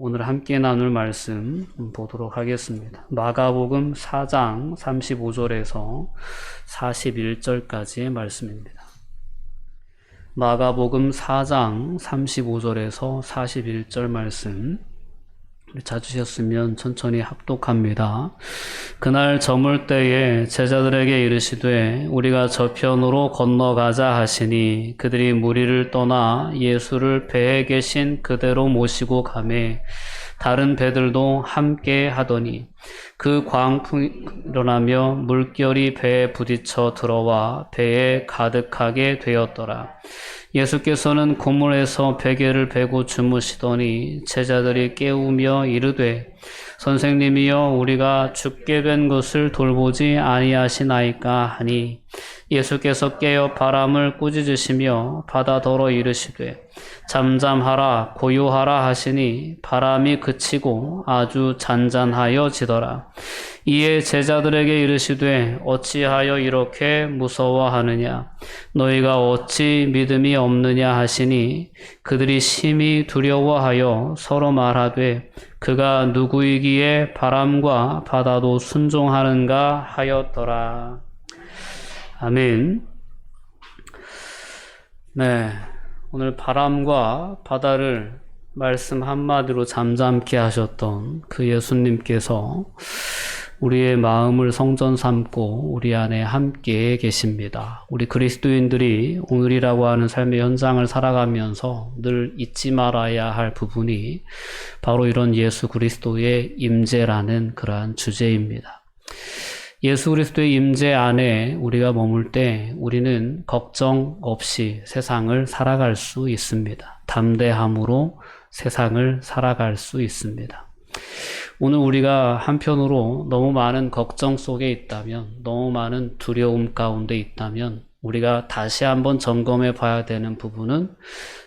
오늘 함께 나눌 말씀 보도록 하겠습니다. 마가복음 4장 35절에서 41절까지의 말씀입니다. 마가복음 4장 35절에서 41절 말씀 찾으셨으면 천천히 합독합니다. 그날 저물 때에 제자들에게 이르시되 우리가 저편으로 건너가자 하시니 그들이 무리를 떠나 예수를 배에 계신 그대로 모시고 가매 다른 배들도 함께 하더니 그 광풍이 일어나며 물결이 배에 부딪혀 들어와 배에 가득하게 되었더라. 예수께서는 고물에서 베개를 베고 주무시더니 제자들이 깨우며 이르되 선생님이여 우리가 죽게 된 것을 돌보지 아니하시나이까 하니 예수께서 깨어 바람을 꾸짖으시며 바다더러 이르시되 잠잠하라 고요하라 하시니 바람이 그치고 아주 잔잔하여지더라. 이에 제자들에게 이르시되 어찌하여 이렇게 무서워하느냐 너희가 어찌 믿음이 없느냐 하시니 그들이 심히 두려워하여 서로 말하되 그가 누구이기에 바람과 바다도 순종하는가 하였더라. 아멘. 네, 오늘 바람과 바다를 말씀 한마디로 잠잠케 하셨던 그 예수님께서 우리의 마음을 성전 삼고 우리 안에 함께 계십니다. 우리 그리스도인들이 오늘이라고 하는 삶의 현장을 살아가면서 늘 잊지 말아야 할 부분이 바로 이런 예수 그리스도의 임재라는 그러한 주제입니다. 예수 그리스도의 임재 안에 우리가 머물 때 우리는 걱정 없이 세상을 살아갈 수 있습니다. 담대함으로 세상을 살아갈 수 있습니다. 오늘 우리가 한편으로 너무 많은 걱정 속에 있다면, 너무 많은 두려움 가운데 있다면 우리가 다시 한번 점검해 봐야 되는 부분은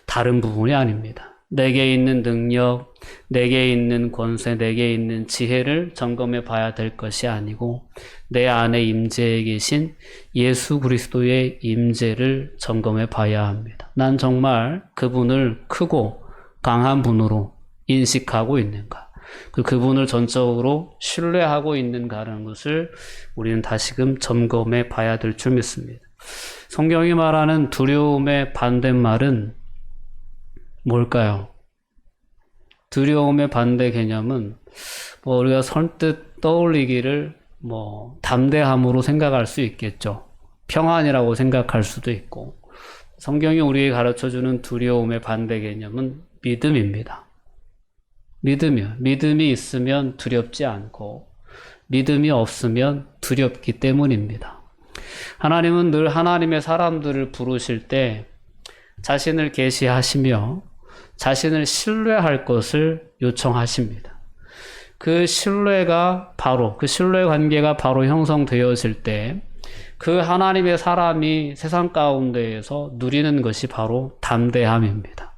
다른 부분이 아닙니다. 내게 있는 능력, 내게 있는 권세, 내게 있는 지혜를 점검해 봐야 될 것이 아니고 내 안에 임재해 계신 예수 그리스도의 임재를 점검해 봐야 합니다. 난 정말 그분을 크고 강한 분으로 인식하고 있는가? 그분을 전적으로 신뢰하고 있는가라는 것을 우리는 다시금 점검해 봐야 될 줄 믿습니다. 성경이 말하는 두려움의 반대말은 뭘까요? 두려움의 반대 개념은 우리가 선뜻 떠올리기를 담대함으로 생각할 수 있겠죠. 평안이라고 생각할 수도 있고, 성경이 우리에게 가르쳐주는 두려움의 반대 개념은 믿음입니다. 믿음이요. 믿음이 있으면 두렵지 않고 믿음이 없으면 두렵기 때문입니다. 하나님은 늘 하나님의 사람들을 부르실 때 자신을 계시하시며 자신을 신뢰할 것을 요청하십니다. 그 신뢰가 바로, 그 신뢰 관계가 바로 형성되어질 때 그 하나님의 사람이 세상 가운데에서 누리는 것이 바로 담대함입니다.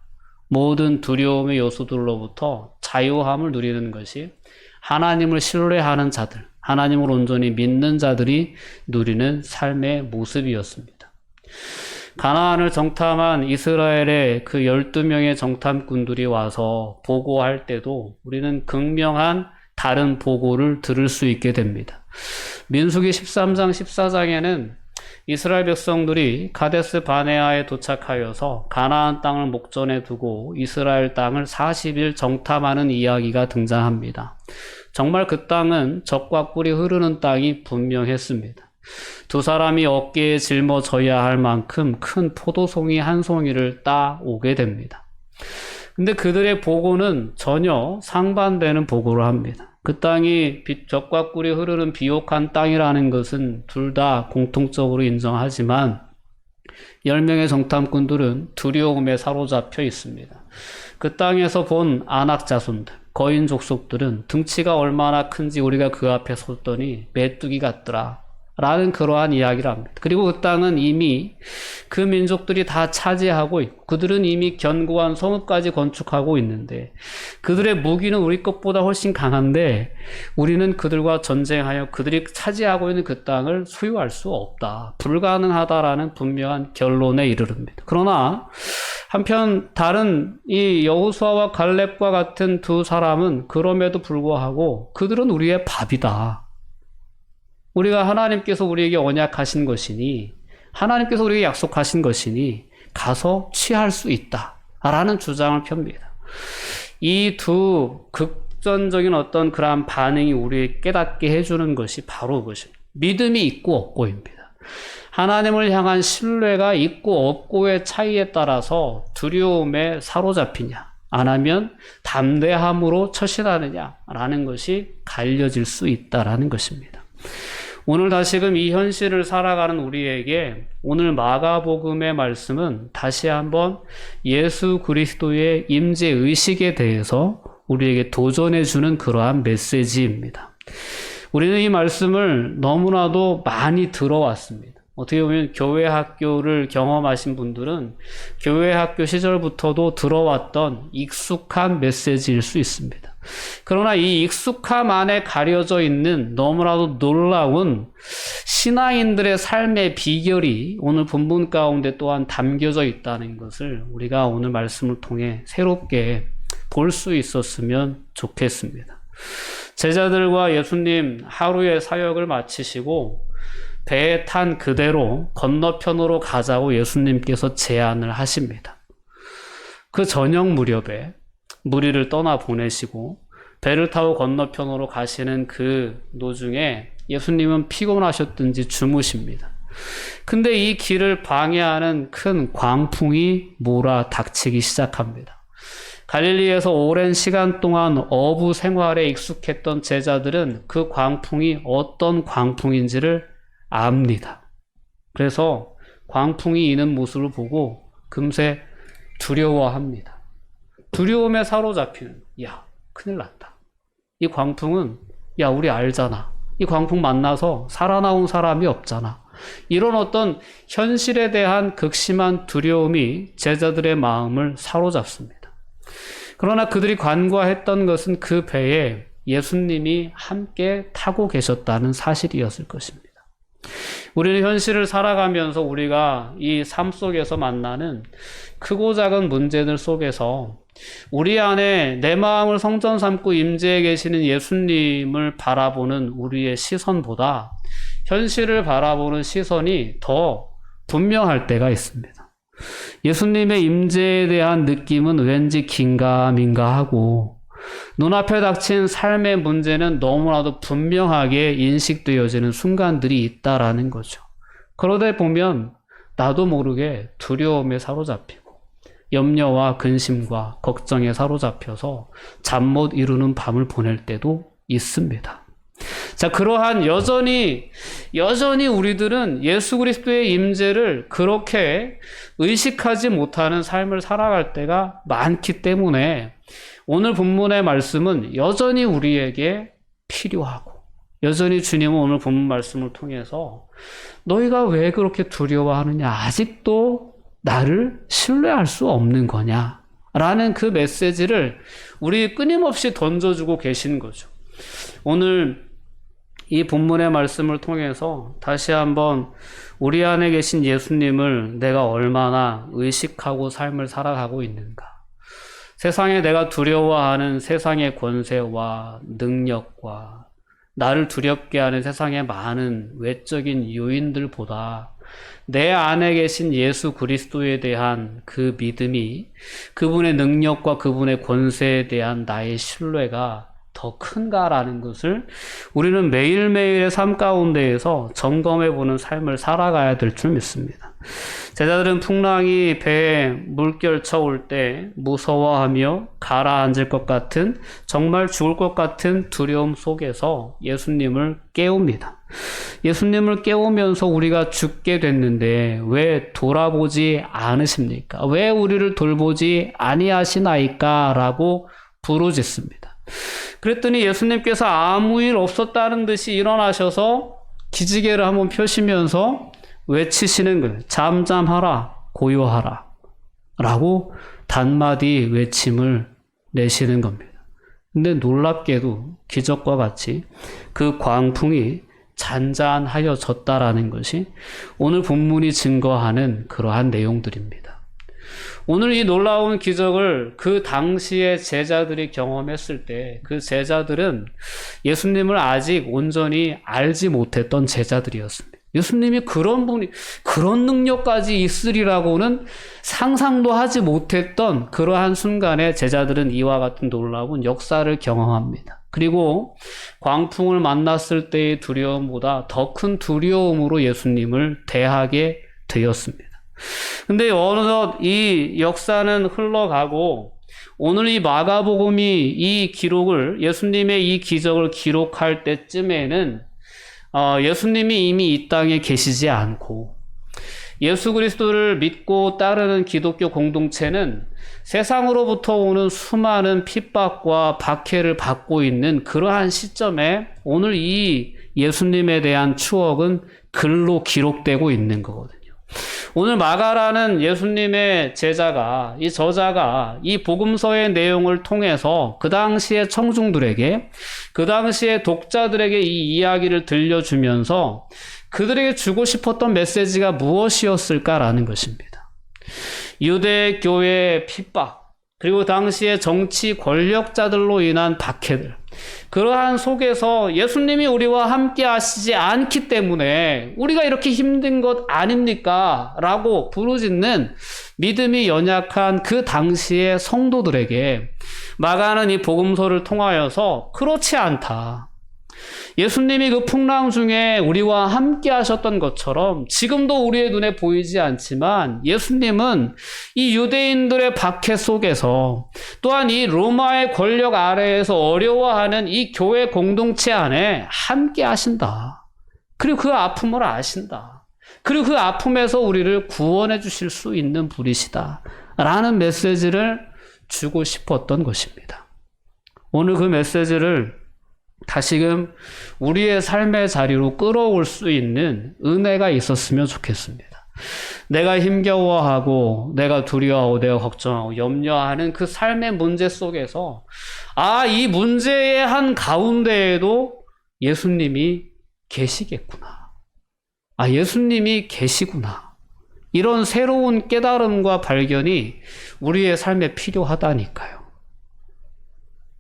모든 두려움의 요소들로부터 자유함을 누리는 것이 하나님을 신뢰하는 자들, 하나님을 온전히 믿는 자들이 누리는 삶의 모습이었습니다. 가나안을 정탐한 이스라엘의 그 12명의 정탐꾼들이 와서 보고할 때도 우리는 극명한 다른 보고를 들을 수 있게 됩니다. 민수기 13장 14장에는 이스라엘 백성들이 가데스 바네아에 도착하여서 가나안 땅을 목전에 두고 이스라엘 땅을 40일 정탐하는 이야기가 등장합니다. 정말 그 땅은 젖과 꿀이 흐르는 땅이 분명했습니다. 두 사람이 어깨에 짊어져야 할 만큼 큰 포도송이 한 송이를 따오게 됩니다. 근데 그들의 보고는 전혀 상반되는 보고를 합니다. 그 땅이 젖과 꿀이 흐르는 비옥한 땅이라는 것은 둘 다 공통적으로 인정하지만 10명의 정탐꾼들은 두려움에 사로잡혀 있습니다. 그 땅에서 본 아낙 자손들, 거인 족속들은 등치가 얼마나 큰지 우리가 그 앞에 섰더니 메뚜기 같더라 라는 그러한 이야기를 합니다. 그리고 그 땅은 이미 그 민족들이 다 차지하고 있고 그들은 이미 견고한 성읍까지 건축하고 있는데 그들의 무기는 우리 것보다 훨씬 강한데 우리는 그들과 전쟁하여 그들이 차지하고 있는 그 땅을 소유할 수 없다. 불가능하다라는 분명한 결론에 이르릅니다. 그러나 한편 다른 이 여호수아와 갈렙과 같은 두 사람은 그럼에도 불구하고 그들은 우리의 밥이다. 우리가 하나님께서 우리에게 언약하신 것이니 하나님께서 우리에게 약속하신 것이니 가서 취할 수 있다라는 주장을 펴니다. 이 두 극전적인 어떤 그러한 반응이 우리에게 깨닫게 해주는 것이 바로 그것입니다. 믿음이 있고 없고입니다. 하나님을 향한 신뢰가 있고 없고의 차이에 따라서 두려움에 사로잡히냐, 안 하면 담대함으로 처신하느냐라는 것이 갈려질 수 있다라는 것입니다. 오늘 다시금 이 현실을 살아가는 우리에게 오늘 마가복음의 말씀은 다시 한번 예수 그리스도의 임재 의식에 대해서 우리에게 도전해 주는 그러한 메시지입니다. 우리는 이 말씀을 너무나도 많이 들어왔습니다. 어떻게 보면 교회 학교를 경험하신 분들은 교회 학교 시절부터도 들어왔던 익숙한 메시지일 수 있습니다. 그러나 이 익숙함 안에 가려져 있는 너무나도 놀라운 신앙인들의 삶의 비결이 오늘 본문 가운데 또한 담겨져 있다는 것을 우리가 오늘 말씀을 통해 새롭게 볼 수 있었으면 좋겠습니다. 제자들과 예수님 하루의 사역을 마치시고 배에 탄 그대로 건너편으로 가자고 예수님께서 제안을 하십니다. 그 저녁 무렵에 무리를 떠나 보내시고 배를 타고 건너편으로 가시는 그 도중에 예수님은 피곤하셨든지 주무십니다. 근데 이 길을 방해하는 큰 광풍이 몰아닥치기 시작합니다. 갈릴리에서 오랜 시간 동안 어부 생활에 익숙했던 제자들은 그 광풍이 어떤 광풍인지를 압니다. 그래서 광풍이 이는 모습을 보고 금세 두려워합니다. 두려움에 사로잡히는, 야, 큰일 났다. 이 광풍은, 야, 우리 알잖아. 이 광풍 만나서 살아나온 사람이 없잖아. 이런 어떤 현실에 대한 극심한 두려움이 제자들의 마음을 사로잡습니다. 그러나 그들이 간과했던 것은 그 배에 예수님이 함께 타고 계셨다는 사실이었을 것입니다. 우리는 현실을 살아가면서 우리가 이 삶 속에서 만나는 크고 작은 문제들 속에서 우리 안에 내 마음을 성전 삼고 임재해 계시는 예수님을 바라보는 우리의 시선보다 현실을 바라보는 시선이 더 분명할 때가 있습니다. 예수님의 임재에 대한 느낌은 왠지 긴가민가하고 눈앞에 닥친 삶의 문제는 너무나도 분명하게 인식되어지는 순간들이 있다라는 거죠. 그러다 보면 나도 모르게 두려움에 사로잡히고 염려와 근심과 걱정에 사로잡혀서 잠 못 이루는 밤을 보낼 때도 있습니다. 자, 그러한 여전히 우리들은 예수 그리스도의 임재를 그렇게 의식하지 못하는 삶을 살아갈 때가 많기 때문에 오늘 본문의 말씀은 여전히 우리에게 필요하고 여전히 주님은 오늘 본문 말씀을 통해서 너희가 왜 그렇게 두려워하느냐? 아직도 나를 신뢰할 수 없는 거냐? 라는 그 메시지를 우리 끊임없이 던져주고 계시는 거죠. 오늘 이 본문의 말씀을 통해서 다시 한번 우리 안에 계신 예수님을 내가 얼마나 의식하고 삶을 살아가고 있는가. 세상에 내가 두려워하는 세상의 권세와 능력과 나를 두렵게 하는 세상의 많은 외적인 요인들보다 내 안에 계신 예수 그리스도에 대한 그 믿음이 그분의 능력과 그분의 권세에 대한 나의 신뢰가 더 큰가라는 것을 우리는 매일매일의 삶 가운데에서 점검해보는 삶을 살아가야 될 줄 믿습니다. 제자들은 풍랑이 배에 물결 쳐올 때 무서워하며 가라앉을 것 같은 정말 죽을 것 같은 두려움 속에서 예수님을 깨웁니다. 예수님을 깨우면서 우리가 죽게 됐는데 왜 돌아보지 않으십니까? 왜 우리를 돌보지 아니하시나이까? 라고 부르짖습니다. 그랬더니 예수님께서 아무 일 없었다는 듯이 일어나셔서 기지개를 한번 펴시면서 외치시는 거예요. 잠잠하라, 고요하라 라고 단마디 외침을 내시는 겁니다. 근데 놀랍게도 기적과 같이 그 광풍이 잔잔하여졌다라는 것이 오늘 본문이 증거하는 그러한 내용들입니다. 오늘 이 놀라운 기적을 그 당시에 제자들이 경험했을 때 그 제자들은 예수님을 아직 온전히 알지 못했던 제자들이었습니다. 예수님이 그런 능력까지 있으리라고는 상상도 하지 못했던 그러한 순간에 제자들은 이와 같은 놀라운 역사를 경험합니다. 그리고 광풍을 만났을 때의 두려움보다 더 큰 두려움으로 예수님을 대하게 되었습니다. 근데 어느덧 이 역사는 흘러가고 오늘 이 마가복음이 이 기록을 예수님의 이 기적을 기록할 때쯤에는 예수님이 이미 이 땅에 계시지 않고 예수 그리스도를 믿고 따르는 기독교 공동체는 세상으로부터 오는 수많은 핍박과 박해를 받고 있는 그러한 시점에 오늘 이 예수님에 대한 추억은 글로 기록되고 있는 거거든요. 오늘 마가라는 예수님의 제자가, 이 저자가 이 복음서의 내용을 통해서 그 당시의 청중들에게, 그 당시의 독자들에게 이 이야기를 들려주면서 그들에게 주고 싶었던 메시지가 무엇이었을까라는 것입니다. 유대 교회의 핍박, 그리고 당시의 정치 권력자들로 인한 박해들, 그러한 속에서 예수님이 우리와 함께 하시지 않기 때문에 우리가 이렇게 힘든 것 아닙니까? 라고 부르짖는 믿음이 연약한 그 당시의 성도들에게 마가는 이 복음서를 통하여서 그렇지 않다. 예수님이 그 풍랑 중에 우리와 함께 하셨던 것처럼 지금도 우리의 눈에 보이지 않지만 예수님은 이 유대인들의 박해 속에서 또한 이 로마의 권력 아래에서 어려워하는 이 교회 공동체 안에 함께 하신다. 그리고 그 아픔을 아신다. 그리고 그 아픔에서 우리를 구원해 주실 수 있는 분이시다. 라는 메시지를 주고 싶었던 것입니다. 오늘 그 메시지를 다시금 우리의 삶의 자리로 끌어올 수 있는 은혜가 있었으면 좋겠습니다. 내가 힘겨워하고 내가 두려워하고 내가 걱정하고 염려하는 그 삶의 문제 속에서 이 문제의 한 가운데에도 예수님이 계시겠구나. 예수님이 계시구나. 이런 새로운 깨달음과 발견이 우리의 삶에 필요하다니까요.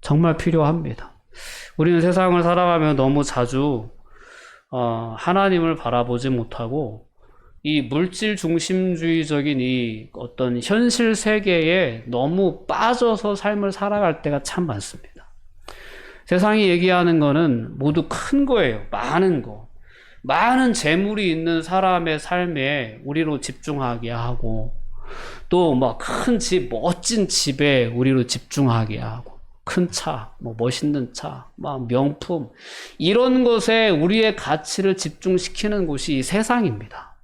정말 필요합니다. 우리는 세상을 살아가며 너무 자주 하나님을 바라보지 못하고 이 물질 중심주의적인 이 어떤 현실 세계에 너무 빠져서 삶을 살아갈 때가 참 많습니다. 세상이 얘기하는 거는 모두 큰 거예요. 많은 거. 많은 재물이 있는 사람의 삶에 우리로 집중하게 하고 또 막 큰 집, 멋진 집에 우리로 집중하게 하고 큰 차, 멋있는 차, 명품 이런 것에 우리의 가치를 집중시키는 곳이 이 세상입니다.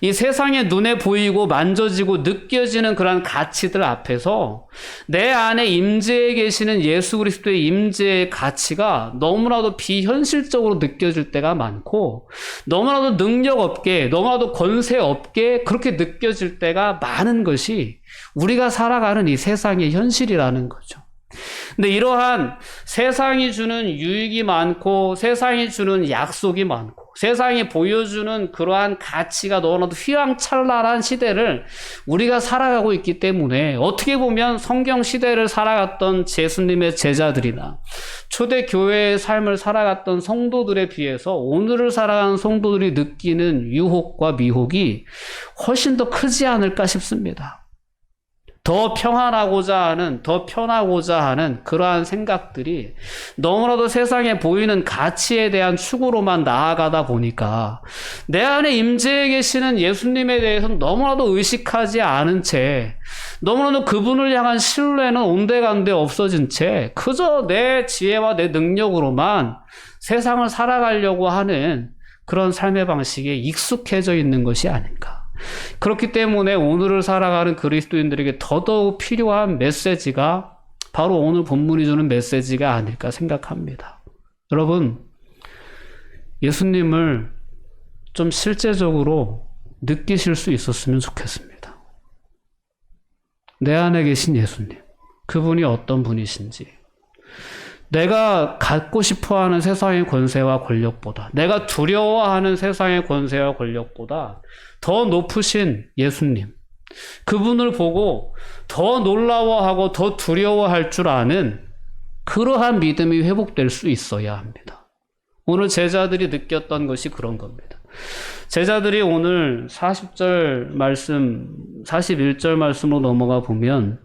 이 세상에 눈에 보이고 만져지고 느껴지는 그런 가치들 앞에서 내 안에 임재해 계시는 예수 그리스도의 임재의 가치가 너무나도 비현실적으로 느껴질 때가 많고 너무나도 능력 없게, 너무나도 권세 없게 그렇게 느껴질 때가 많은 것이 우리가 살아가는 이 세상의 현실이라는 거죠. 근데 이러한 세상이 주는 유익이 많고 세상이 주는 약속이 많고 세상이 보여주는 그러한 가치가 너무나도 휘황찬란한 시대를 우리가 살아가고 있기 때문에 어떻게 보면 성경 시대를 살아갔던 예수님의 제자들이나 초대 교회의 삶을 살아갔던 성도들에 비해서 오늘을 살아가는 성도들이 느끼는 유혹과 미혹이 훨씬 더 크지 않을까 싶습니다. 더 평안하고자 하는, 더 편하고자 하는 그러한 생각들이 너무나도 세상에 보이는 가치에 대한 추구로만 나아가다 보니까 내 안에 임재해 계시는 예수님에 대해서는 너무나도 의식하지 않은 채 너무나도 그분을 향한 신뢰는 온데간데 없어진 채 그저 내 지혜와 내 능력으로만 세상을 살아가려고 하는 그런 삶의 방식에 익숙해져 있는 것이 아닌가. 그렇기 때문에 오늘을 살아가는 그리스도인들에게 더더욱 필요한 메시지가 바로 오늘 본문이 주는 메시지가 아닐까 생각합니다. 여러분, 예수님을 좀 실제적으로 느끼실 수 있었으면 좋겠습니다. 내 안에 계신 예수님, 그분이 어떤 분이신지, 내가 갖고 싶어하는 세상의 권세와 권력보다, 내가 두려워하는 세상의 권세와 권력보다 더 높으신 예수님, 그분을 보고 더 놀라워하고 더 두려워할 줄 아는 그러한 믿음이 회복될 수 있어야 합니다. 오늘 제자들이 느꼈던 것이 그런 겁니다. 제자들이 오늘 40절 말씀, 41절 말씀으로 넘어가 보면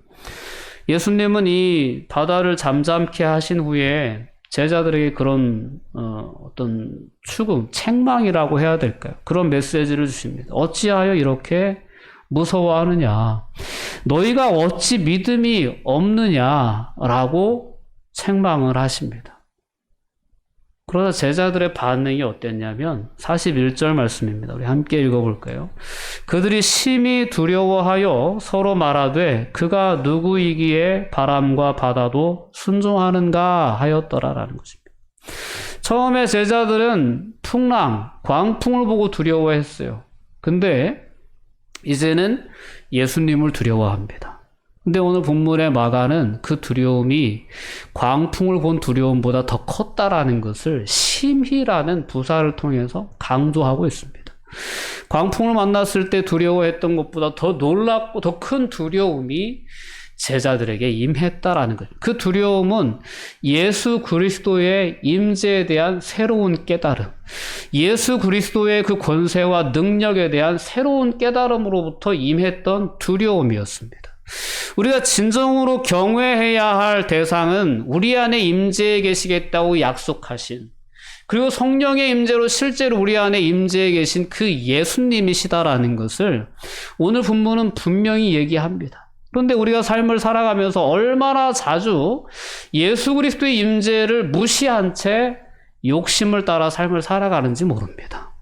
예수님은 이 바다를 잠잠케 하신 후에 제자들에게 그런 어떤 추금, 책망이라고 해야 될까요? 그런 메시지를 주십니다. 어찌하여 이렇게 무서워하느냐? 너희가 어찌 믿음이 없느냐라고 책망을 하십니다. 그러나 제자들의 반응이 어땠냐면 41절 말씀입니다. 우리 함께 읽어볼까요? 그들이 심히 두려워하여 서로 말하되 그가 누구이기에 바람과 바다도 순종하는가 하였더라라는 것입니다. 처음에 제자들은 풍랑, 광풍을 보고 두려워했어요. 근데 이제는 예수님을 두려워합니다. 근데 오늘 본문의 마가는 그 두려움이 광풍을 본 두려움보다 더 컸다라는 것을 심히라는 부사를 통해서 강조하고 있습니다. 광풍을 만났을 때 두려워했던 것보다 더 놀랍고 더 큰 두려움이 제자들에게 임했다라는 거예요. 그 두려움은 예수 그리스도의 임재에 대한 새로운 깨달음, 예수 그리스도의 그 권세와 능력에 대한 새로운 깨달음으로부터 임했던 두려움이었습니다. 우리가 진정으로 경외해야 할 대상은 우리 안에 임재해 계시겠다고 약속하신, 그리고 성령의 임재로 실제로 우리 안에 임재해 계신 그 예수님이시다라는 것을 오늘 본문은 분명히 얘기합니다. 그런데 우리가 삶을 살아가면서 얼마나 자주 예수 그리스도의 임재를 무시한 채 욕심을 따라 삶을 살아가는지 모릅니다.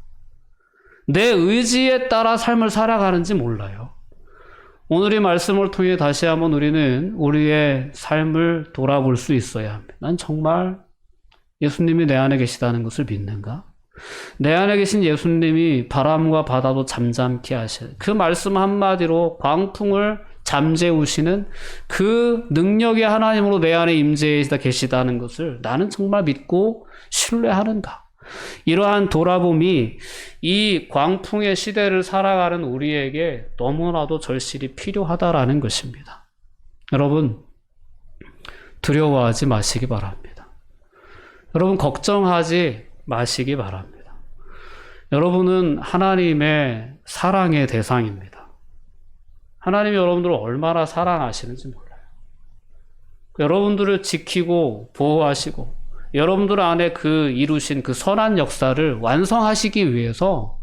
내 의지에 따라 삶을 살아가는지 몰라요. 오늘 이 말씀을 통해 다시 한번 우리는 우리의 삶을 돌아볼 수 있어야 합니다. 난 정말 예수님이 내 안에 계시다는 것을 믿는가? 내 안에 계신 예수님이 바람과 바다도 잠잠케 하시는 그 말씀 한마디로 광풍을 잠재우시는 그 능력의 하나님으로 내 안에 임재해 계시다는 것을 나는 정말 믿고 신뢰하는가? 이러한 돌아봄이 이 광풍의 시대를 살아가는 우리에게 너무나도 절실히 필요하다라는 것입니다. 여러분, 두려워하지 마시기 바랍니다. 여러분, 걱정하지 마시기 바랍니다. 여러분은 하나님의 사랑의 대상입니다. 하나님이 여러분들을 얼마나 사랑하시는지 몰라요. 여러분들을 지키고 보호하시고 여러분들 안에 그 이루신 그 선한 역사를 완성하시기 위해서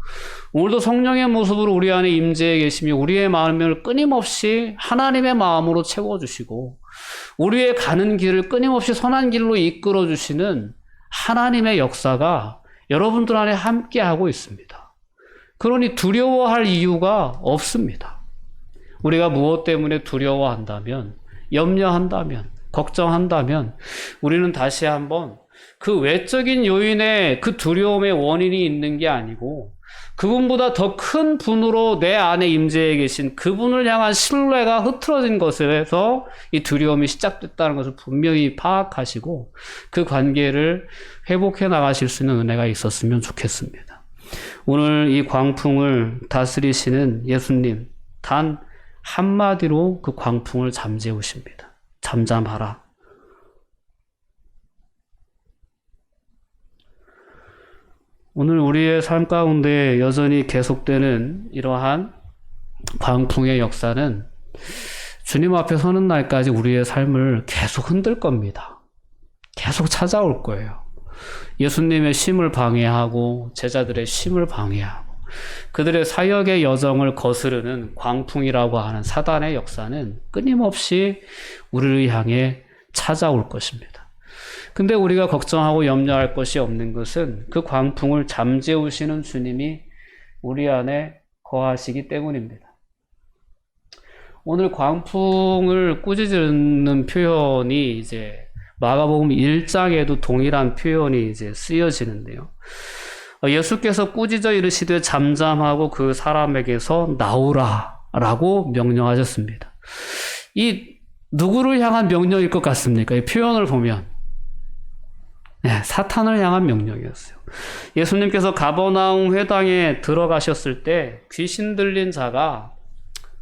오늘도 성령의 모습으로 우리 안에 임재해 계시며 우리의 마음을 끊임없이 하나님의 마음으로 채워주시고 우리의 가는 길을 끊임없이 선한 길로 이끌어주시는 하나님의 역사가 여러분들 안에 함께하고 있습니다. 그러니 두려워할 이유가 없습니다. 우리가 무엇 때문에 두려워한다면, 염려한다면, 걱정한다면 우리는 다시 한번 그 외적인 요인에 그 두려움의 원인이 있는 게 아니고 그분보다 더 큰 분으로 내 안에 임재해 계신 그분을 향한 신뢰가 흐트러진 것에서 이 두려움이 시작됐다는 것을 분명히 파악하시고 그 관계를 회복해 나가실 수 있는 은혜가 있었으면 좋겠습니다. 오늘 이 광풍을 다스리시는 예수님, 단 한마디로 그 광풍을 잠재우십니다. 잠잠하라. 오늘 우리의 삶 가운데 여전히 계속되는 이러한 광풍의 역사는 주님 앞에 서는 날까지 우리의 삶을 계속 흔들 겁니다. 계속 찾아올 거예요. 예수님의 쉼을 방해하고 제자들의 쉼을 방해하고 그들의 사역의 여정을 거스르는 광풍이라고 하는 사단의 역사는 끊임없이 우리를 향해 찾아올 것입니다. 근데 우리가 걱정하고 염려할 것이 없는 것은 그 광풍을 잠재우시는 주님이 우리 안에 거하시기 때문입니다. 오늘 광풍을 꾸짖는 표현이 이제 마가복음 1장에도 동일한 표현이 이제 쓰여지는데요. 예수께서 꾸짖어 이르시되 잠잠하고 그 사람에게서 나오라라고 명령하셨습니다. 이 누구를 향한 명령일 것 같습니까? 이 표현을 보면 사탄을 향한 명령이었어요. 예수님께서 가버나움 회당에 들어가셨을 때 귀신 들린 자가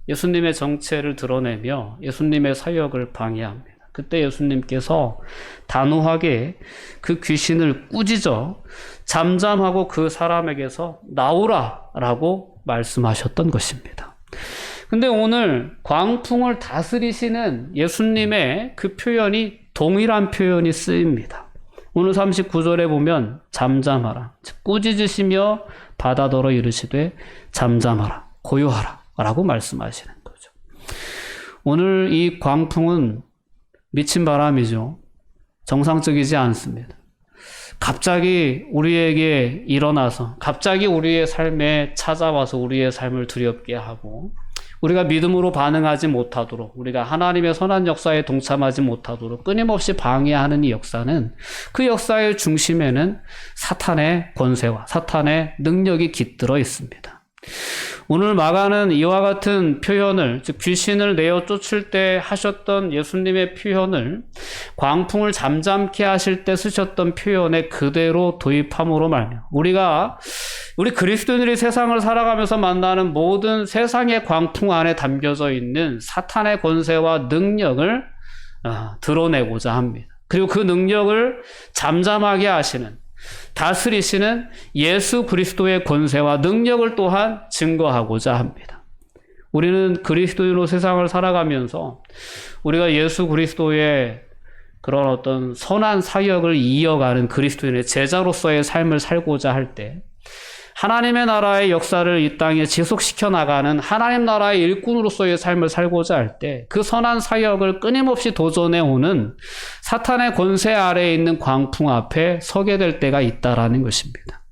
예수님의 정체를 드러내며 예수님의 사역을 방해합니다. 그때 예수님께서 단호하게 그 귀신을 꾸짖어 잠잠하고 그 사람에게서 나오라 라고 말씀하셨던 것입니다. 근데 오늘 광풍을 다스리시는 예수님의 그 표현이 동일한 표현이 쓰입니다. 오늘 39절에 보면 잠잠하라, 즉 꾸짖으시며 바다더러 이르시되 잠잠하라, 고요하라 라고 말씀하시는 거죠. 오늘 이 광풍은 미친 바람이죠. 정상적이지 않습니다. 갑자기 우리에게 일어나서 갑자기 우리의 삶에 찾아와서 우리의 삶을 두렵게 하고 우리가 믿음으로 반응하지 못하도록, 우리가 하나님의 선한 역사에 동참하지 못하도록 끊임없이 방해하는 이 역사는, 그 역사의 중심에는 사탄의 권세와 사탄의 능력이 깃들어 있습니다. 오늘 마가는 이와 같은 표현을, 즉 귀신을 내어 쫓을 때 하셨던 예수님의 표현을 광풍을 잠잠케 하실 때 쓰셨던 표현에 그대로 도입함으로 말미암아 우리 그리스도인들이 세상을 살아가면서 만나는 모든 세상의 광풍 안에 담겨져 있는 사탄의 권세와 능력을 드러내고자 합니다. 그리고 그 능력을 잠잠하게 하시는, 다스리시는 예수 그리스도의 권세와 능력을 또한 증거하고자 합니다. 우리는 그리스도인으로 세상을 살아가면서 우리가 예수 그리스도의 그런 어떤 선한 사역을 이어가는 그리스도인의 제자로서의 삶을 살고자 할 때, 하나님의 나라의 역사를 이 땅에 지속시켜 나가는 하나님 나라의 일꾼으로서의 삶을 살고자 할 때, 그 선한 사역을 끊임없이 도전해 오는 사탄의 권세 아래에 있는 광풍 앞에 서게 될 때가 있다라는 것입니다.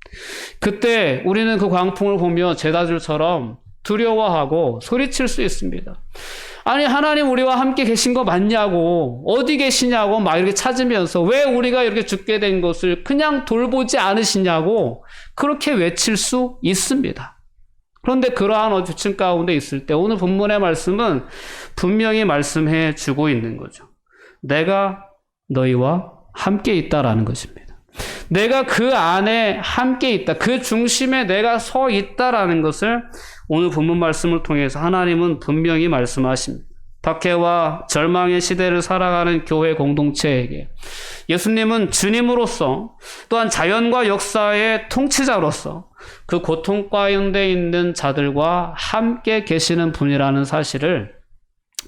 그때 우리는 그 광풍을 보며 제자들처럼 두려워하고 소리칠 수 있습니다. 아니, 하나님 우리와 함께 계신 거 맞냐고, 어디 계시냐고 막 이렇게 찾으면서 왜 우리가 이렇게 죽게 된 것을 그냥 돌보지 않으시냐고 그렇게 외칠 수 있습니다. 그런데 그러한 어주침 가운데 있을 때 오늘 본문의 말씀은 분명히 말씀해 주고 있는 거죠. 내가 너희와 함께 있다라는 것입니다. 내가 그 안에 함께 있다, 그 중심에 내가 서 있다라는 것을 오늘 본문 말씀을 통해서 하나님은 분명히 말씀하십니다. 박해와 절망의 시대를 살아가는 교회 공동체에게 예수님은 주님으로서, 또한 자연과 역사의 통치자로서 그 고통 가운데 있는 자들과 함께 계시는 분이라는 사실을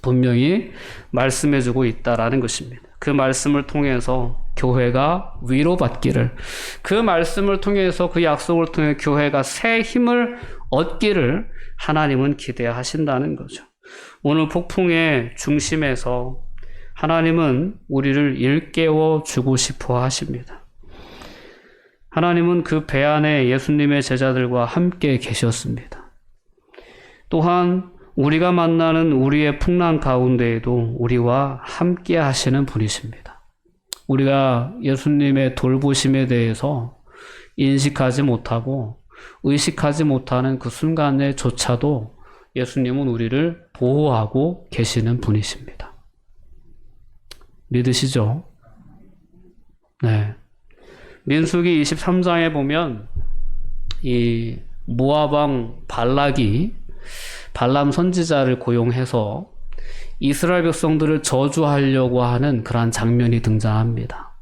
분명히 말씀해주고 있다라는 것입니다. 그 말씀을 통해서 교회가 위로받기를, 그 말씀을 통해서, 그 약속을 통해 교회가 새 힘을 얻기를 하나님은 기대하신다는 거죠. 오늘 폭풍의 중심에서 하나님은 우리를 일깨워 주고 싶어 하십니다. 하나님은 그 배 안에 예수님의 제자들과 함께 계셨습니다. 또한 우리가 만나는 우리의 풍랑 가운데에도 우리와 함께 하시는 분이십니다. 우리가 예수님의 돌보심에 대해서 인식하지 못하고 의식하지 못하는 그 순간에조차도 예수님은 우리를 보호하고 계시는 분이십니다. 믿으시죠? 네. 민수기 23장에 보면 이 모압 왕 발락이 발람 선지자를 고용해서 이스라엘 백성들을 저주하려고 하는 그러한 장면이 등장합니다.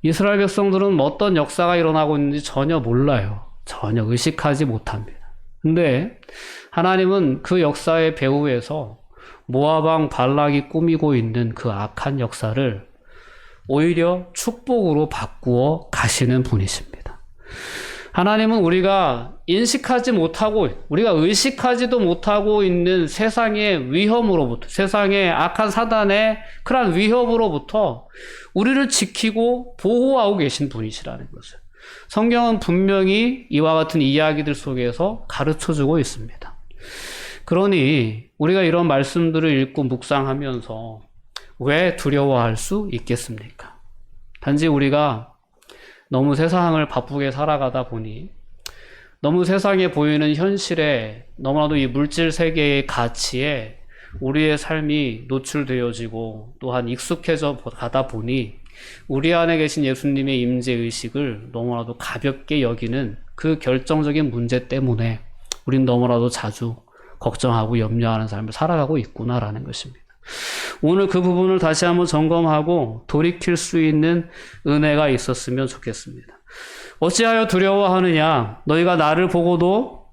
이스라엘 백성들은 어떤 역사가 일어나고 있는지 전혀 몰라요. 전혀 의식하지 못합니다. 근데 하나님은 그 역사의 배후에서 모압 왕 발락이 꾸미고 있는 그 악한 역사를 오히려 축복으로 바꾸어 가시는 분이십니다. 하나님은 우리가 인식하지 못하고, 우리가 의식하지도 못하고 있는 세상의 위험으로부터, 세상의 악한 사단의 그러한 위협으로부터 우리를 지키고 보호하고 계신 분이시라는 것을 성경은 분명히 이와 같은 이야기들 속에서 가르쳐주고 있습니다. 그러니 우리가 이런 말씀들을 읽고 묵상하면서 왜 두려워할 수 있겠습니까? 단지 우리가 너무 세상을 바쁘게 살아가다 보니, 너무 세상에 보이는 현실에, 너무나도 이 물질 세계의 가치에 우리의 삶이 노출되어지고 또한 익숙해져 가다 보니 우리 안에 계신 예수님의 임재의식을 너무나도 가볍게 여기는 그 결정적인 문제 때문에 우린 너무나도 자주 걱정하고 염려하는 삶을 살아가고 있구나라는 것입니다. 오늘 그 부분을 다시 한번 점검하고 돌이킬 수 있는 은혜가 있었으면 좋겠습니다. 어찌하여 두려워하느냐? 너희가 나를 보고도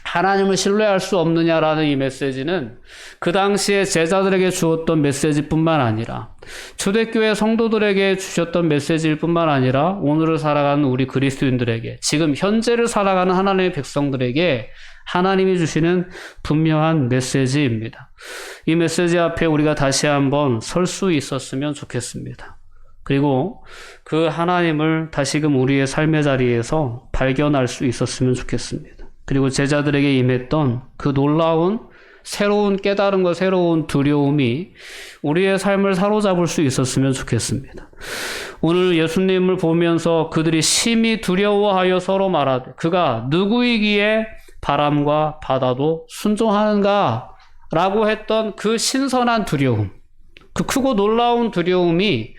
하나님을 신뢰할 수 없느냐라는 이 메시지는 그 당시에 제자들에게 주었던 메시지뿐만 아니라 초대교회 성도들에게 주셨던 메시지일 뿐만 아니라 오늘을 살아가는 우리 그리스도인들에게, 지금 현재를 살아가는 하나님의 백성들에게 하나님이 주시는 분명한 메시지입니다. 이 메시지 앞에 우리가 다시 한번 설 수 있었으면 좋겠습니다. 그리고 그 하나님을 다시금 우리의 삶의 자리에서 발견할 수 있었으면 좋겠습니다. 그리고 제자들에게 임했던 그 놀라운 새로운 깨달음과 새로운 두려움이 우리의 삶을 사로잡을 수 있었으면 좋겠습니다. 오늘 예수님을 보면서 그들이 심히 두려워하여 서로 말하되 그가 누구이기에 바람과 바다도 순종하는가? 라고 했던 그 신선한 두려움, 그 크고 놀라운 두려움이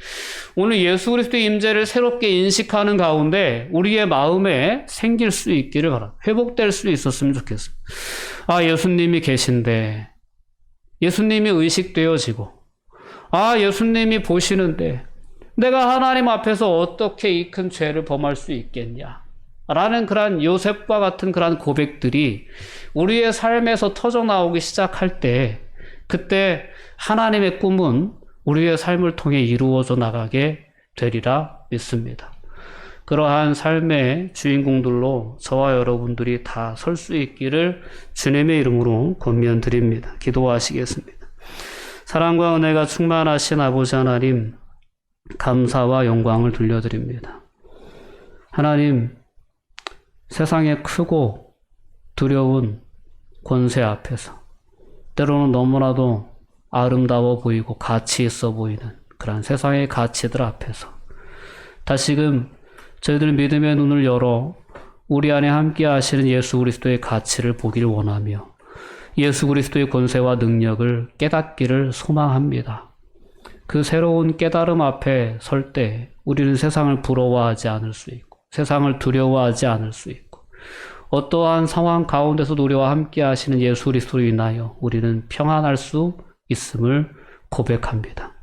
오늘 예수 그리스도의 임재를 새롭게 인식하는 가운데 우리의 마음에 생길 수 있기를 바랍니다. 회복될 수 있었으면 좋겠습니다. 아, 예수님이 계신데, 예수님이 의식되어지고, 아, 예수님이 보시는데 내가 하나님 앞에서 어떻게 이 큰 죄를 범할 수 있겠냐? 라는 그러한 요셉과 같은 그러한 고백들이 우리의 삶에서 터져나오기 시작할 때, 그때 하나님의 꿈은 우리의 삶을 통해 이루어져 나가게 되리라 믿습니다. 그러한 삶의 주인공들로 저와 여러분들이 다 설 수 있기를 주님의 이름으로 권면드립니다. 기도하시겠습니다. 사랑과 은혜가 충만하신 아버지 하나님, 감사와 영광을 돌려드립니다. 하나님, 세상의 크고 두려운 권세 앞에서 때로는 너무나도 아름다워 보이고 가치 있어 보이는 그런 세상의 가치들 앞에서 다시금 저희들 믿음의 눈을 열어 우리 안에 함께 하시는 예수 그리스도의 가치를 보기를 원하며 예수 그리스도의 권세와 능력을 깨닫기를 소망합니다. 그 새로운 깨달음 앞에 설 때 우리는 세상을 부러워하지 않을 수 있고 세상을 두려워하지 않을 수 있고 어떠한 상황 가운데서도 우리와 함께 하시는 예수 그리스도로 인하여 우리는 평안할 수 있음을 고백합니다.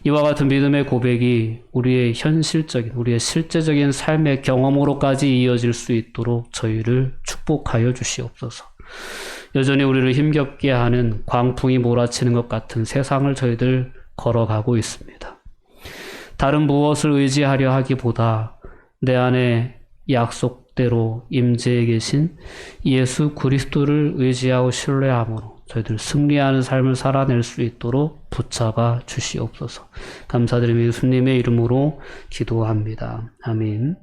이와 같은 믿음의 고백이 우리의 현실적인, 우리의 실제적인 삶의 경험으로까지 이어질 수 있도록 저희를 축복하여 주시옵소서. 여전히 우리를 힘겹게 하는 광풍이 몰아치는 것 같은 세상을 저희들 걸어가고 있습니다. 다른 무엇을 의지하려 하기보다 내 안에 약속대로 임재해 계신 예수 그리스도를 의지하고 신뢰함으로 저희들 승리하는 삶을 살아낼 수 있도록 붙잡아 주시옵소서. 감사드리며 예수님의 이름으로 기도합니다. 아멘.